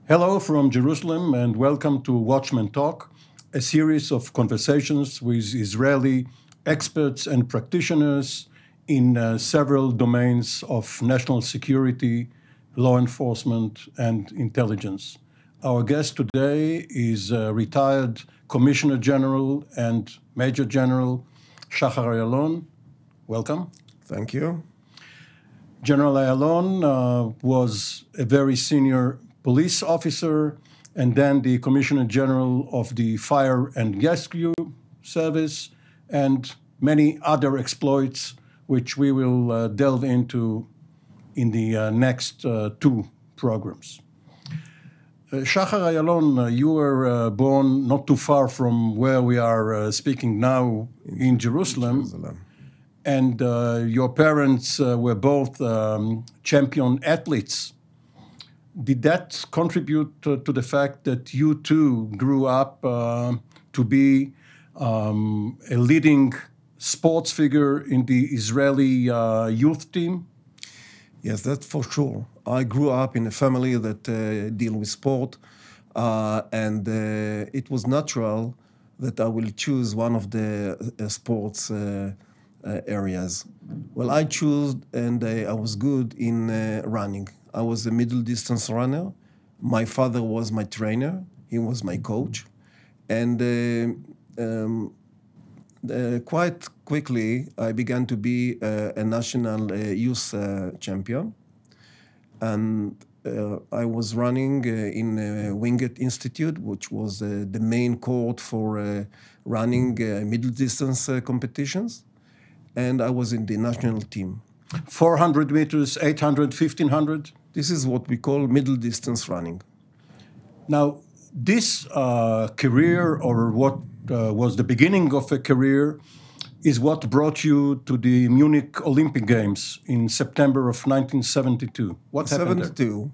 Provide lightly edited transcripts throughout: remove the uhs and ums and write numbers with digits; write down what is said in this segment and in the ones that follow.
Hello from Jerusalem and welcome to Watchmen Talk, a series of conversations with Israeli experts and practitioners in several domains of national security, law enforcement, and intelligence. Our guest today is retired Commissioner General and Major General Shachar Ayalon. Welcome. Thank you. General Ayalon was a very senior police officer and then the Commissioner General of the Fire and Rescue Service and many other exploits which we will delve into in the next two programs. Shachar Ayalon, you were born not too far from where we are speaking now in Jerusalem. And your parents were both champion athletes. Did that contribute to the fact that you too grew up to be a leading sports figure in the Israeli youth team? Yes, that's for sure. I grew up in a family that deal with sport, and it was natural that I will choose one of the sports areas. Well, I chose, and I was good in running. I was a middle distance runner. My father was my trainer. He was my coach. And quite quickly, I began to be a national youth champion. And I was running in Wingate Institute, which was the main court for running middle distance competitions. And I was in the national team. 400 meters, 800, 1500? This is what we call middle distance running. Now, this career, or what was the beginning of a career, is what brought you to the Munich Olympic Games in September of 1972. What happened there? 72,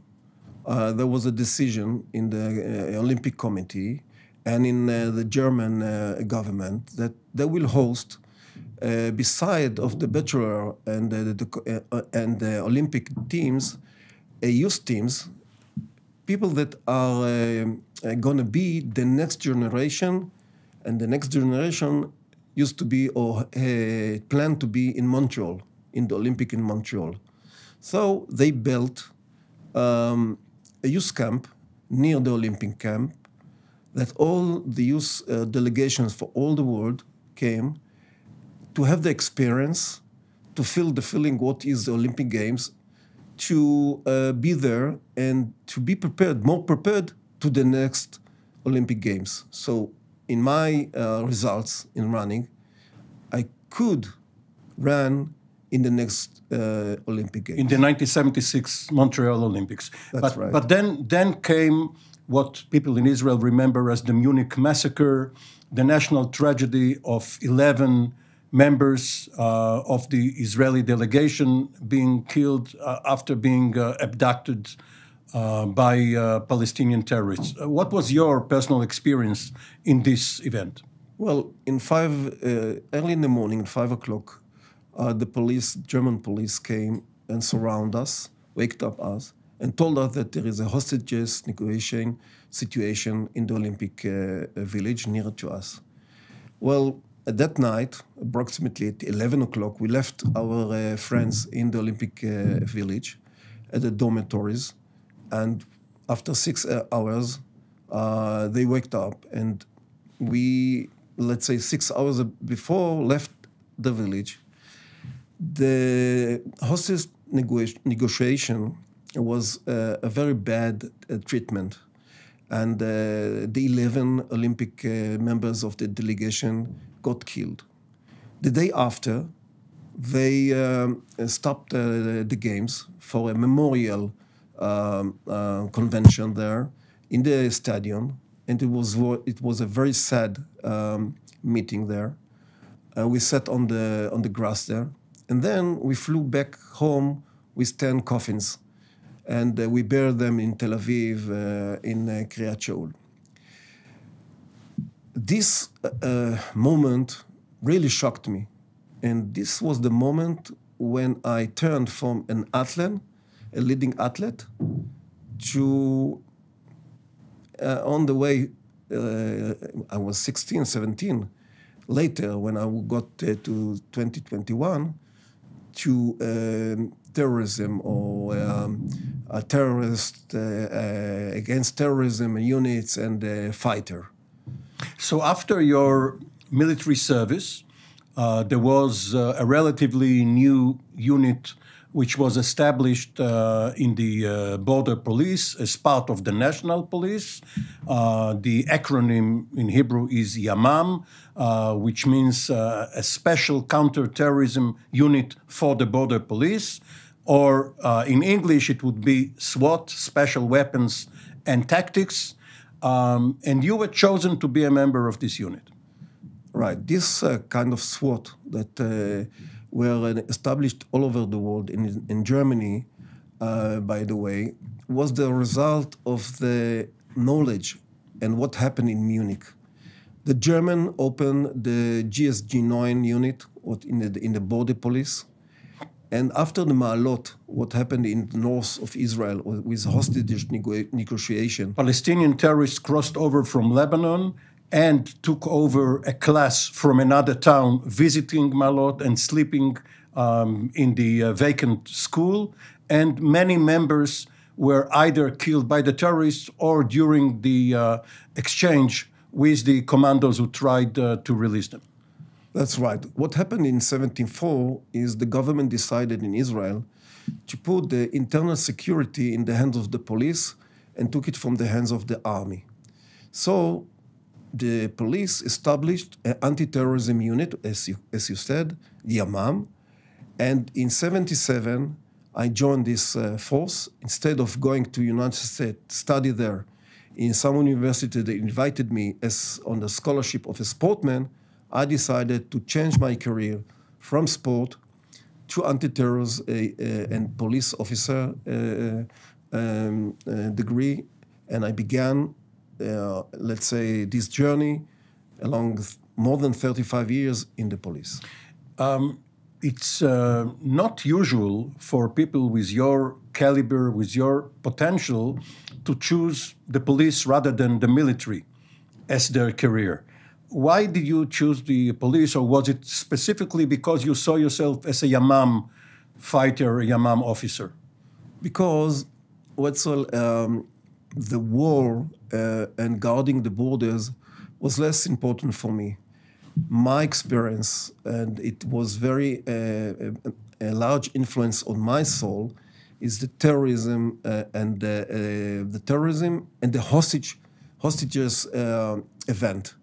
there was a decision in the Olympic Committee and in the German government that they will host beside of the bachelor and the Olympic teams, youth teams, people that are going to be the next generation, and the next generation used to be or planned to be in Montreal, in the Olympic in Montreal. So they built a youth camp near the Olympic camp that all the youth delegations for all the world came to have the experience, to feel the feeling what is the Olympic Games, to be there and to be prepared, more prepared to the next Olympic Games. So in my results in running, I could run in the next Olympic Games. In the 1976 Montreal Olympics. That's right. But then came what people in Israel remember as the Munich massacre, the national tragedy of 11 members of the Israeli delegation being killed after being abducted by Palestinian terrorists. What was your personal experience in this event? Well, early in the morning, 5 o'clock, the police, German police, came and surrounded us, waked up us, and told us that there is a hostages negotiation situation in the Olympic village near to us. Well, at that night, approximately at 11 o'clock, we left our friends in the Olympic village at the dormitories. And after 6 hours, they waked up. And we, let's say 6 hours before, left the village. The hostage negotiation was a very bad treatment. And the 11 Olympic members of the delegation got killed. The day after, they stopped the games for a memorial convention there in the stadium, and it was a very sad meeting there. We sat on the grass there, and then we flew back home with 10 coffins, and we buried them in Tel Aviv in Kiryat Shaul. This moment really shocked me. And this was the moment when I turned from an athlete, a leading athlete, to on the way, I was 16, 17. Later, when I got to 2021, to terrorism or a terrorist against terrorism units and a fighter. So after your military service, there was a relatively new unit which was established in the border police as part of the national police. The acronym in Hebrew is YAMAM, which means a special counterterrorism unit for the border police. Or in English, it would be SWAT, Special Weapons and Tactics. And you were chosen to be a member of this unit. Right. This kind of SWAT that were established all over the world, in Germany, by the way, was the result of the knowledge and what happened in Munich. The German opened the GSG-9 unit in the border police. And after the Ma'alot, what happened in the north of Israel with hostage negotiation. Palestinian terrorists crossed over from Lebanon and took over a class from another town, visiting Ma'alot and sleeping in the vacant school. And many members were either killed by the terrorists or during the exchange with the commandos who tried to release them. That's right. What happened in 1974 is the government decided in Israel to put the internal security in the hands of the police and took it from the hands of the army. So the police established an anti-terrorism unit, as you said, the YAMAM. And in 1977, I joined this force. Instead of going to United States, study there, in some university they invited me as on the scholarship of a sportsman. I decided to change my career from sport to anti-terrorism and police officer degree, and I began, let's say, this journey along more than 35 years in the police. It's not usual for people with your caliber, with your potential, to choose the police rather than the military as their career. Why did you choose the police, or was it specifically because you saw yourself as a YAMAM fighter, a YAMAM officer? Because the war and guarding the borders was less important for me. My experience, and it was very a large influence on my soul, is the terrorism and the terrorism and the hostages event.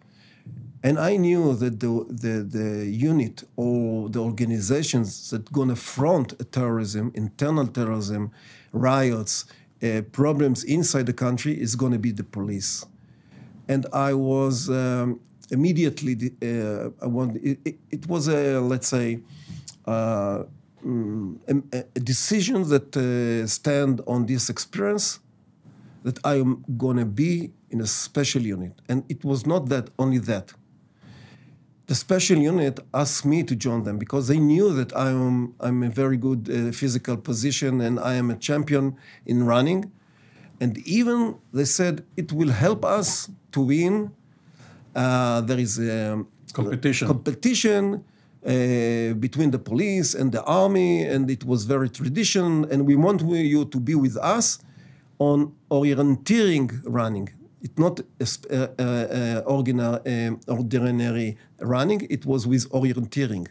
And I knew that the unit or the organizations that going to front terrorism, internal terrorism, riots, problems inside the country is going to be the police. And I was immediately, it was a, let's say, a decision that stand on this experience that I am going to be in a special unit. And it was not that only that. The special unit asked me to join them because they knew that I'm a very good physical position and I am a champion in running. And even they said it will help us to win. There is a competition between the police and the army, and it was very traditional. And we want you to be with us on orienteering running. It's not ordinary running. It was with orienteering.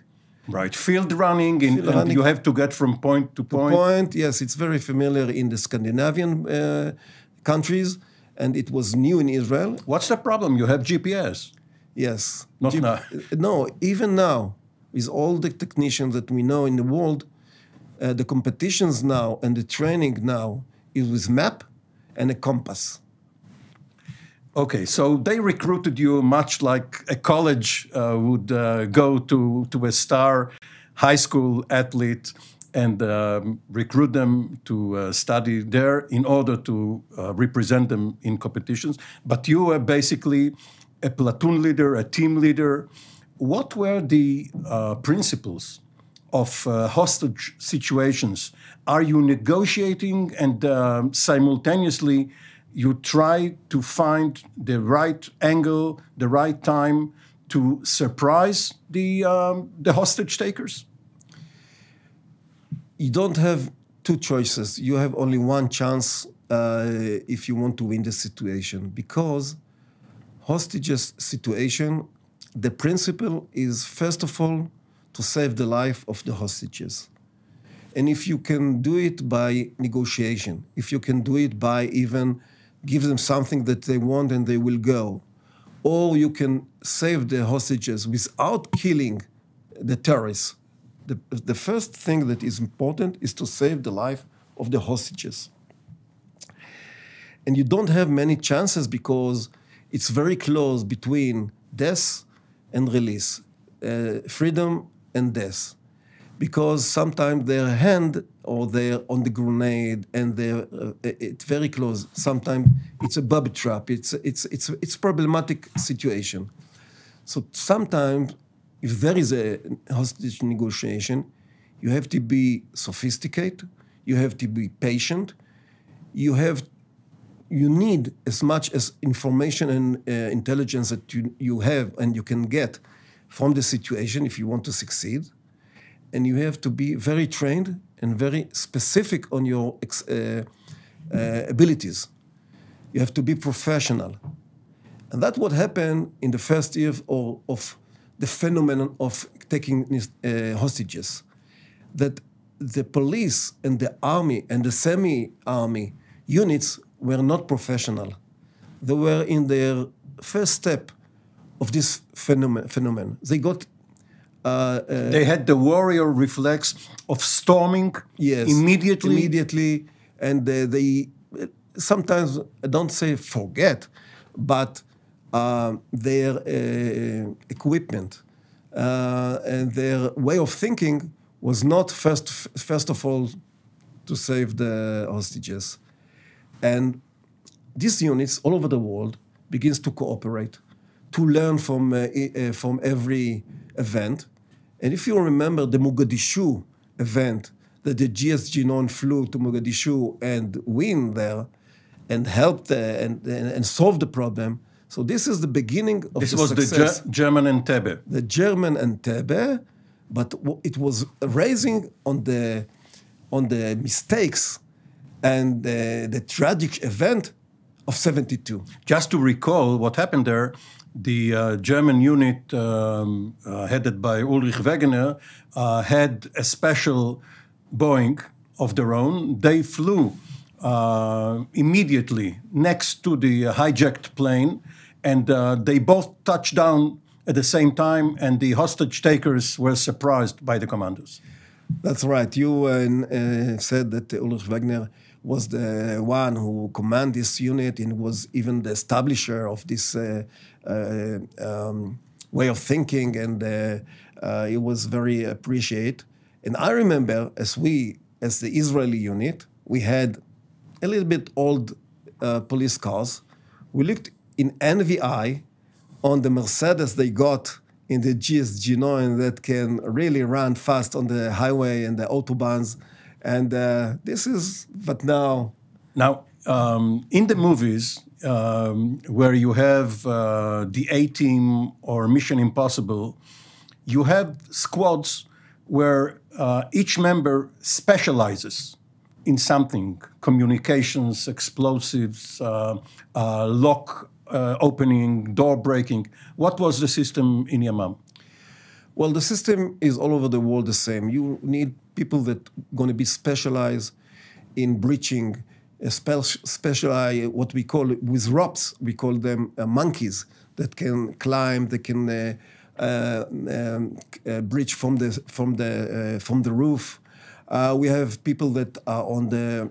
Right, field running, and you have to get from point to point. Yes, it's very familiar in the Scandinavian countries, and it was new in Israel. What's the problem? You have GPS. Yes. Not now. No, even now, with all the technicians that we know in the world, the competitions now and the training now is with map and a compass. Okay, so they recruited you much like a college would go to a star high school athlete and recruit them to study there in order to represent them in competitions. But you were basically a platoon leader, a team leader. What were the principles of hostage situations? Are you negotiating and simultaneously You try to find the right angle, the right time to surprise the hostage takers? You don't have two choices. You have only one chance if you want to win the situation, because hostages situation, the principle is, first of all, to save the life of the hostages. And if you can do it by negotiation, if you can do it by even give them something that they want and they will go, or you can save the hostages without killing the terrorists, the first thing that is important is to save the life of the hostages. And you don't have many chances because it's very close between death and release, freedom and death. Because sometimes their hand or they're on the grenade and it's very close. Sometimes it's a booby trap. It's problematic situation. So sometimes if there is a hostage negotiation, you have to be sophisticated, you have to be patient, you need as much as information and intelligence that you have and you can get from the situation if you want to succeed. And you have to be very trained and very specific on your abilities. You have to be professional. And that's what happened in the first year of the phenomenon of taking hostages. That the police and the army and the semi-army units were not professional. They were in their first step of this phenomenon. They got they had the warrior reflex of storming immediately, and they sometimes, I don't say forget, but their equipment and their way of thinking was not first of all to save the hostages. And these units all over the world begins to cooperate, to learn from every event. And if you remember the Mogadishu event, that the GSG-9 flew to Mogadishu and win there and helped and solve the problem. So this is the beginning of this the was success. The German Entebbe. The German Entebbe, but it was raising on the mistakes and the tragic event of 72. Just to recall what happened there, the German unit headed by Ulrich Wegener had a special Boeing of their own. They flew immediately next to the hijacked plane, and they both touched down at the same time, and the hostage takers were surprised by the commandos. That's right. You said that Ulrich Wegener was the one who commanded this unit and was even the establisher of this way of thinking, and it was very appreciated. And I remember, as the Israeli unit, we had a little bit old police cars. We looked in NVI on the Mercedes they got in the GSG-9 that can really run fast on the highway and the autobahns. And but now... Now, in the movies where you have the A-Team or Mission Impossible, you have squads where each member specializes in something: communications, explosives, lock opening, door breaking. What was the system in YAMAM? Well, the system is all over the world the same. You need people that are going to be specialized in breaching, specialize what we call with ropes. We call them monkeys that can climb, they can breach from the roof. We have people that are on the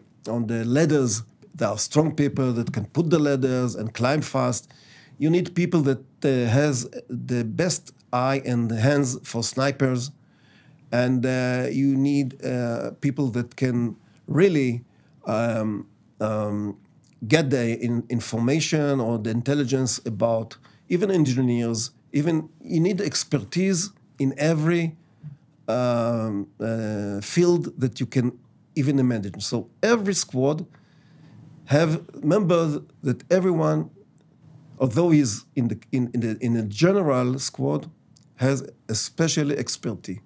ladders. There are strong people that can put the ladders and climb fast. You need people that has the best eye and hands for snipers, and you need people that can really get the information or the intelligence about even engineers. Even you need expertise in every field that you can even imagine. So every squad have members that everyone, although he's in a general squad, has a special expertise.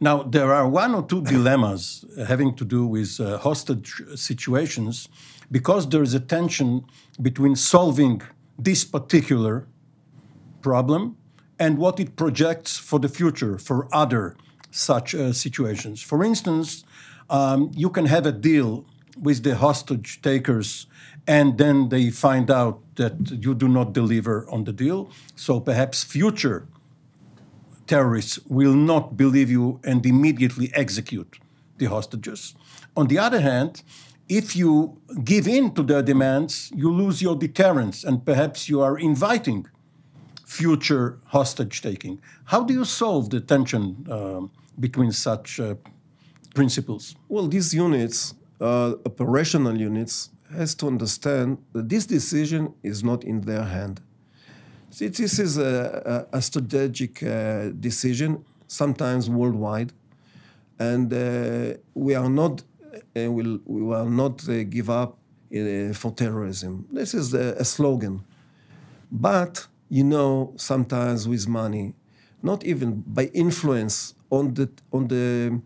Now, there are one or two dilemmas having to do with hostage situations, because there is a tension between solving this particular problem and what it projects for the future, for other such situations. For instance, you can have a deal with the hostage takers, and then they find out that you do not deliver on the deal. So perhaps future terrorists will not believe you and immediately execute the hostages. On the other hand, if you give in to their demands, you lose your deterrence, and perhaps you are inviting future hostage taking. How do you solve the tension between such principles? Well, these units, operational units, has to understand that this decision is not in their hand. See, this is a strategic decision, sometimes worldwide, and we are not we will not give up for terrorism. This is a slogan. But, you know, sometimes with money, not even by influence on the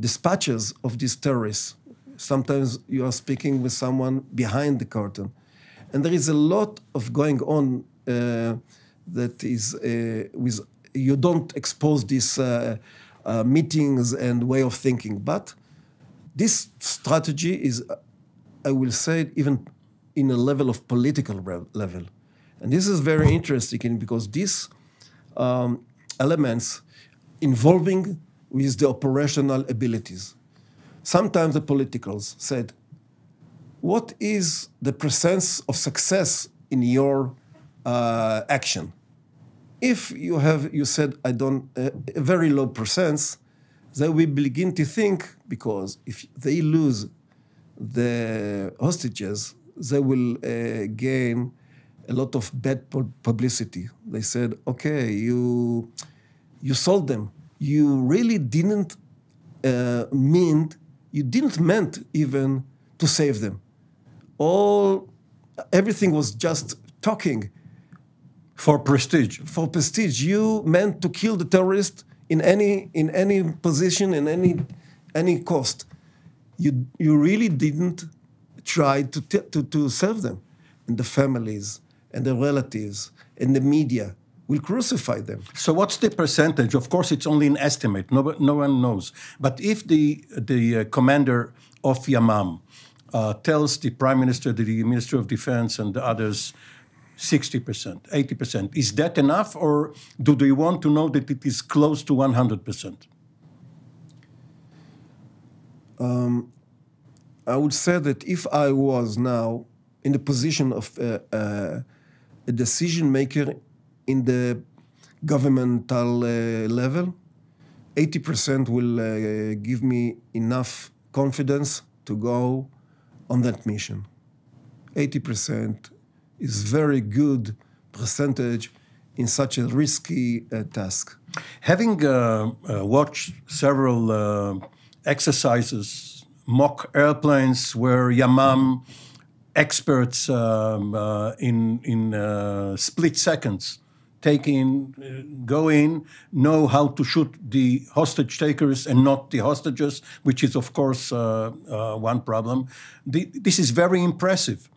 dispatches of these terrorists, sometimes you are speaking with someone behind the curtain. And there is a lot of going on that is with, you don't expose these meetings and way of thinking. But this strategy is, I will say, even in a level of political level. And this is very interesting because these elements involving with the operational abilities. Sometimes the politicals said, what is the percent of success in your action? If you said, I don't, a very low percent, they will begin to think, because if they lose the hostages, they will gain a lot of bad publicity. They said, okay, you sold them. You really didn't meant even to save them. Everything was just talking. For prestige. For prestige. You meant to kill the terrorist in any position, in any cost. You really didn't try to save them. And the families and the relatives and the media will crucify them. So what's the percentage? Of course, it's only an estimate. No one knows. But if the commander of YAMAM tells the Prime Minister, the Minister of Defense, and the others 60%, 80%, is that enough, or do they want to know that it is close to 100%? I would say that if I was now in the position of a decision maker in the governmental level, 80% will give me enough confidence to go on that mission. 80% is very good percentage in such a risky task. Having watched several exercises, mock airplanes where YAMAM experts in split seconds go in, know how to shoot the hostage takers and not the hostages, which is, of course, one problem. This is very impressive.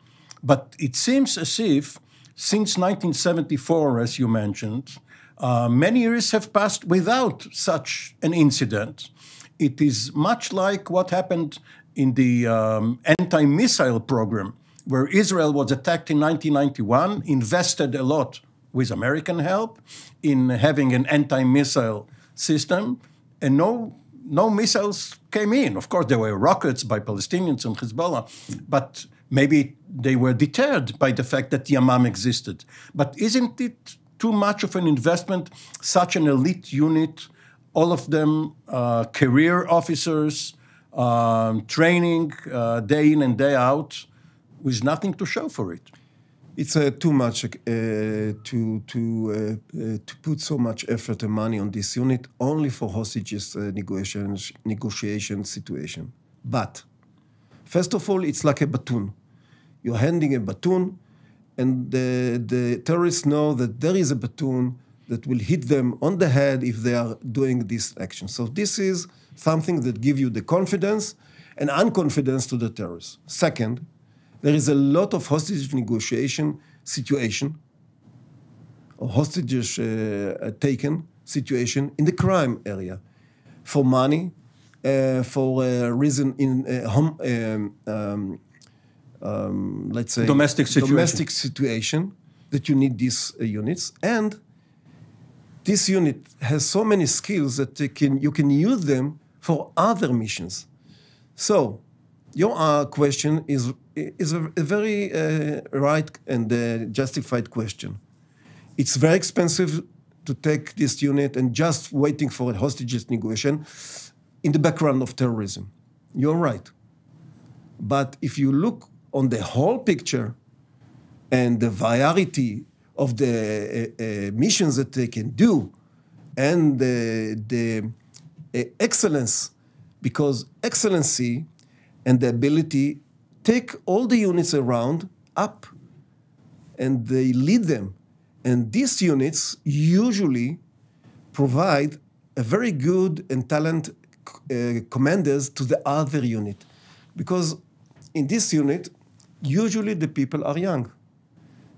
But it seems as if, since 1974, as you mentioned, many years have passed without such an incident. It is much like what happened in the anti-missile program, where Israel was attacked in 1991, invested a lot with American help in having an anti-missile system, and no missiles came in. Of course, there were rockets by Palestinians and Hezbollah, but maybe they were deterred by the fact that YAMAM existed. But isn't it too much of an investment, such an elite unit, all of them career officers, training day in and day out, with nothing to show for it? It's too much to put so much effort and money on this unit only for hostages negotiation situation. But first of all, it's like a baton. you're handing a baton, and the terrorists know that there is a baton that will hit them on the head if they are doing this action. So this is something that gives you the confidence and unconfidence to the terrorists. Second, there is a lot of hostage negotiation situation or hostages taken situation in the crime area for money, for a reason in let's say domestic situation that you need these units. And this unit has so many skills that you can use them for other missions. So your question is a very right and justified question. It's very expensive to take this unit and just waiting for a hostages negotiation in the background of terrorism. You're right. But if you look on the whole picture and the variety of the missions that they can do and the excellence, because excellency and the ability take all the units around up and they lead them. And these units usually provide a very good and talented commanders to the other unit. Because in this unit, usually the people are young,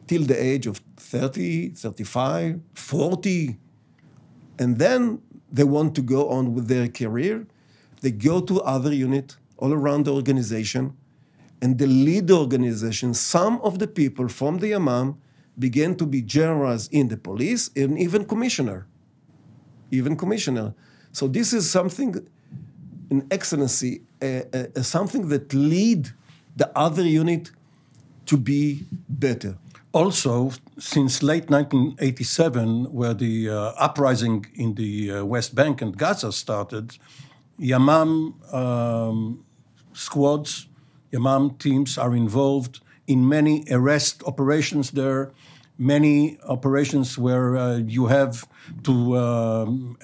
till the age of 30, 35, 40. And then they want to go on with their career. They go to other unit all around the organization, and they lead the organization. Some of the people from the YAMAM began to be generals in the police and even commissioner. So this is something, an excellency, something that lead the other unit to be better. Also, since late 1987, where the uprising in the West Bank and Gaza started, YAMAM squads, YAMAM teams are involved in many arrest operations there, many operations where you have to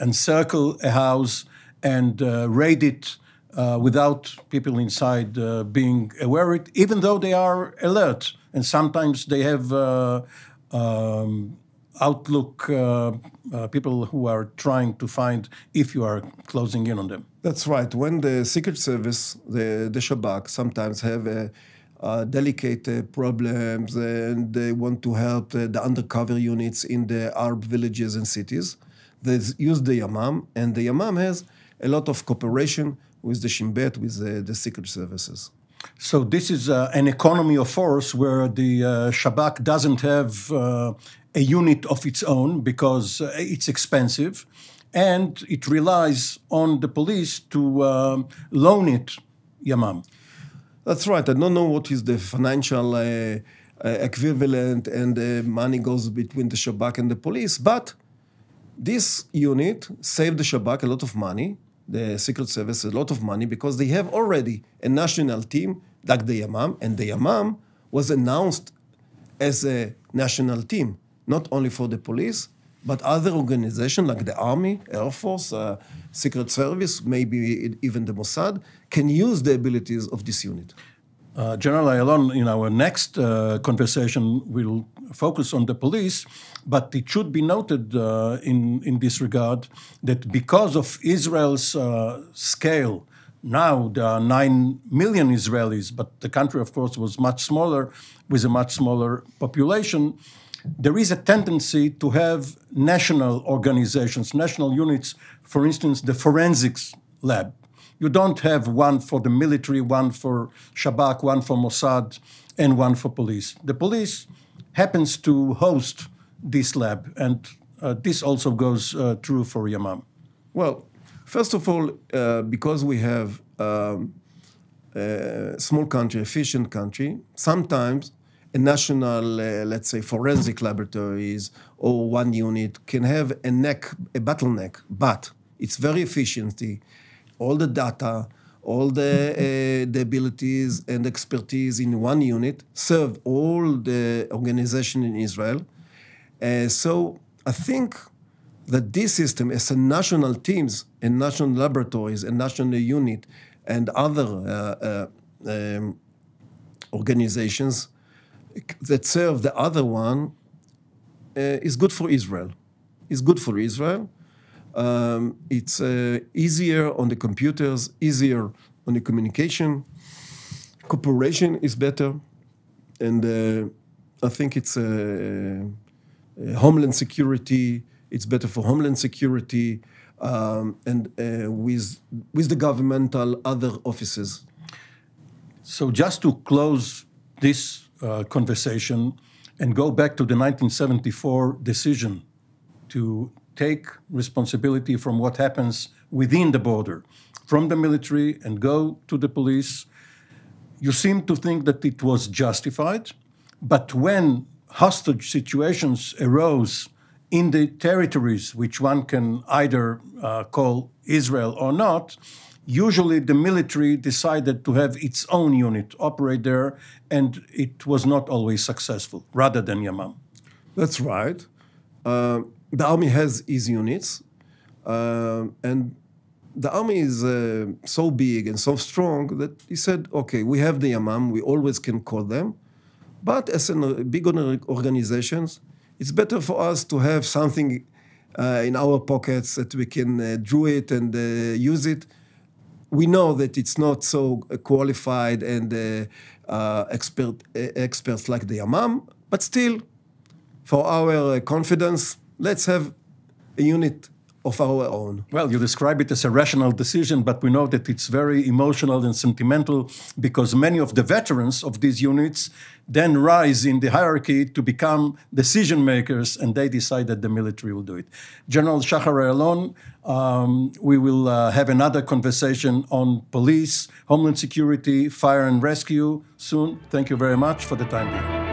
encircle a house and raid it without people inside being aware of it, even though they are alert. And sometimes they have outlook people who are trying to find if you are closing in on them. That's right. When the Secret Service, the Shabak, sometimes have delicate problems and they want to help the undercover units in the Arab villages and cities, they use the YAMAM, and the YAMAM has a lot of cooperation with the Shin Bet, with the Secret Services. So this is an economy of force where the Shabak doesn't have a unit of its own because it's expensive, and it relies on the police to loan it YAMAM. That's right. I don't know what is the financial equivalent and the money goes between the Shabak and the police, but this unit saved the Shabak a lot of money, the Secret Service a lot of money, because they have already a national team like the YAMAM, and the YAMAM was announced as a national team, not only for the police, but other organizations like the Army, Air Force, Secret Service, maybe even the Mossad, can use the abilities of this unit. General Ayalon, in our next conversation, will focus on the police, but it should be noted in this regard that because of Israel's scale, now there are 9 million Israelis, but the country, of course, was much smaller, with a much smaller population. There is a tendency to have national organizations, national units, for instance, the forensics lab. You don't have one for the military, one for Shabak, one for Mossad, and one for police. The police happens to host this lab, and this also goes true for YAMAM. Well, first of all, because we have a small country, efficient country, sometimes a national, let's say, forensic laboratories or one unit can have a bottleneck, but it's very efficient. All the data, all the abilities and expertise in one unit serve all the organization in Israel. So I think that this system as a national teams and national laboratories and national unit and other organizations that serve the other one is good for Israel. It's good for Israel. It's easier on the computers, easier on the communication. Cooperation is better. And I think it's Homeland Security. It's better for Homeland Security and with the governmental other offices. So just to close this conversation and go back to the 1974 decision to take responsibility from what happens within the border, from the military and go to the police, you seem to think that it was justified. But when hostage situations arose in the territories, which one can either call Israel or not, usually the military decided to have its own unit operate there, and it was not always successful, rather than YAMAM. That's right. The army has its units, and the army is so big and so strong that he said, okay, we have the YAMAM, we always can call them, but as big organizations, it's better for us to have something in our pockets that we can draw it and use it. We know that it's not so qualified and experts like the YAMAM, but still, for our confidence, let's have a unit of our own. Well, you describe it as a rational decision, but we know that it's very emotional and sentimental because many of the veterans of these units then rise in the hierarchy to become decision makers, and they decide that the military will do it. General Shachar Ayalon, we will have another conversation on police, homeland security, fire and rescue soon. Thank you very much for the time being.